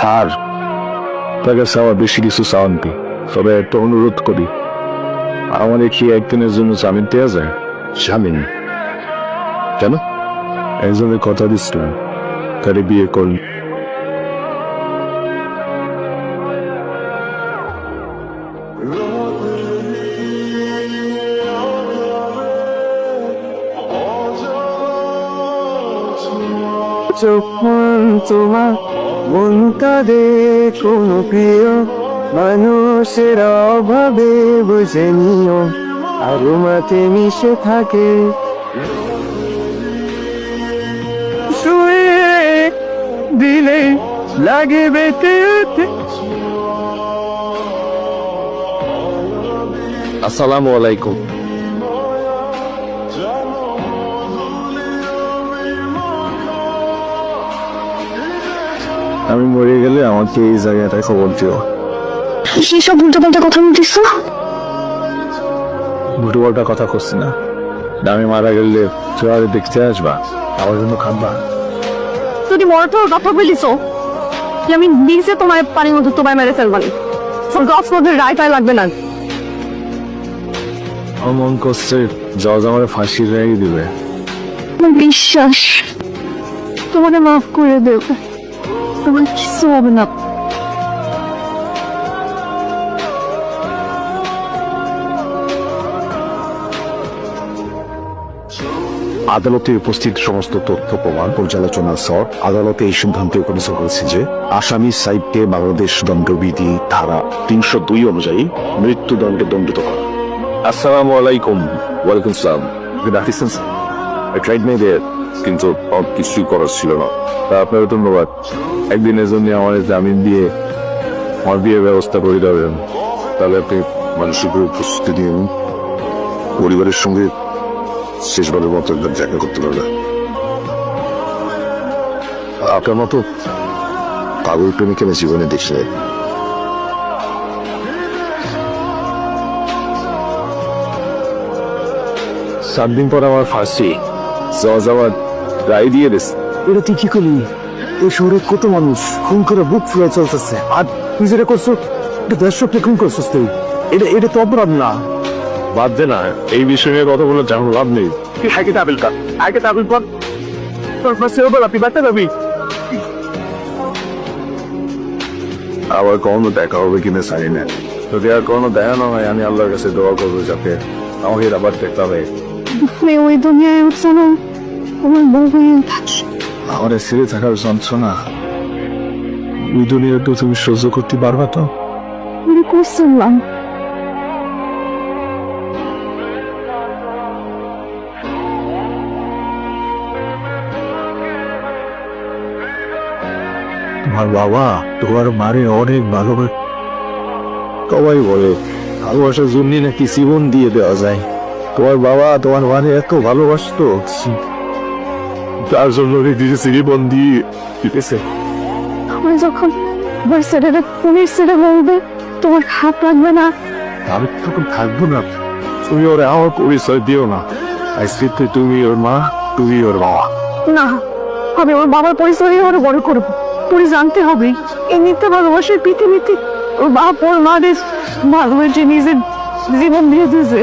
Sir, তাকে চাওয়া বেশি কিছু চাওয়ানটি, তবে একটা অনুরোধ করি, আমার কি একদিনের জন্য জামিন দেওয়া যায়? জামিন কেন? একজনের কথা দিচ্ছিলাম, তারে বিয়ে করল। যখন তোমার মন কাঁদে কোনো প্রিয় মানুষের অভাবে বুঝে নিও, আরো মাতে মিশে থাকে শুয়ে দিলে লাগে বেঁচে উঠে। আসসালামু আলাইকুম। আমি মরে গেলে আমাকে এই জায়গাটায় খবর দিও। সেসব উল্টোপাল্টা কথা বলতেছ? ভুটুপাল্টা কথা করছি না, আমি মারা গেলে চোয়ারে দেখতে আসবা, আমার জন্য খাবা। যদি মরটোর কথা বলিস যে আমি নিজে তোমার পানির মধ্যে তোমায় মেরে ফেলবানি, গছ মধ্যে রায় পায় লাগবে না। আমার মন করছে জজ আমার ফাঁসির রায় দিবে। আমার বিশ্বাস তোমাকে মাফ করে দেবে, তোমার কিছু হবে না। আদালতে উপস্থিত সমস্ত তথ্য প্রমাণ পর্যালোচনার পর আদালতে এই সিদ্ধান্তে উপনীত হয়েছে যে আসামি সাইদকে বাংলাদেশ দণ্ডবিধি ধারা 302 অনুযায়ী মৃত্যুদণ্ডে দণ্ডিত করা। আসসালামু আলাইকুম। ওয়ালাইকুম সালাম। ডাকতেছেন স্যার? ট্রাইড নেই রে, কিন্তু কিছুই করার ছিল না। তা আপনার ধন্যবাদ, একদিনের জন্য আমার জামিন দিয়ে আমার বিয়ের ব্যবস্থা করে দেবেন। তাহলে আপনি মানুষের উপস্থিতি দিয়ে পরিবারের সঙ্গে শেষবারের মতো একবার দেখা করতে পারবেন। আপনার মতো পাগল প্রেমিক আমি জীবনে দেখি। 7 দিন পর আমার ফাঁসি, জজ আমার রায় দিয়ে দিচ্ছে। এটা তুই কি করলি? এই শহরে কত মানুষ খুন করে বুক ফুলে চলতেছে, আর তুই যেটা করছো এটা দর্শককে খুন করছিস তুই। এটা তো অপরাধ না। বাদ দে না, এই বিষয় নিয়ে কথা বলে তেমন লাভ নেই। তুই আগে তাবিল কর, আগে তাবিল কর, তোর পাশে ওপর আপনি বাঁচতে যাবি। আবার কখনো দেখা হবে কিনা জানি না, যদি আর কোনো দেখা না হয় আমি আল্লাহর কাছে দোয়া করবো যাতে আমাকে আবার দেখতে হবে। ওই দুনিয়ায় উঠছে না, তোমার বউ হয়ে থাকছে। আমার ছেড়ে থাকার যন্ত্রণা ওই দুনিয়াটা তুমি সহ্য করতে পারবা তো? আমি করছিলাম তোমার বাবা তোমার মারে অনেক ভালোবাসে। সবাই বলে ভালোবাসার জন্য নাকি জীবন দিয়ে দেওয়া যায়। তোমার বাবা তোমার মারে এত ভালোবাসতো, তার জন্য নিজে জীবন দিয়ে দিতেছে। আমি যখন আমার ছেলেটা পুলিশ ছেলে বলবে তোমার খারাপ লাগবে না? আমি তখন থাকবো না, তুমি ওরে আমার পরিচয় দিও না। আজকে তুমি ওর মা, তুমি ওর বাবা। না, আমি ওর বাবার পরিচয় ওর বড় করবো। তোর জানতে হবে এমনিতে ভালোবাসার পৃথিবীতে ওর বাপ ওর মাদের ভালোবেসে নিজের জীবন দিয়ে দিয়েছে।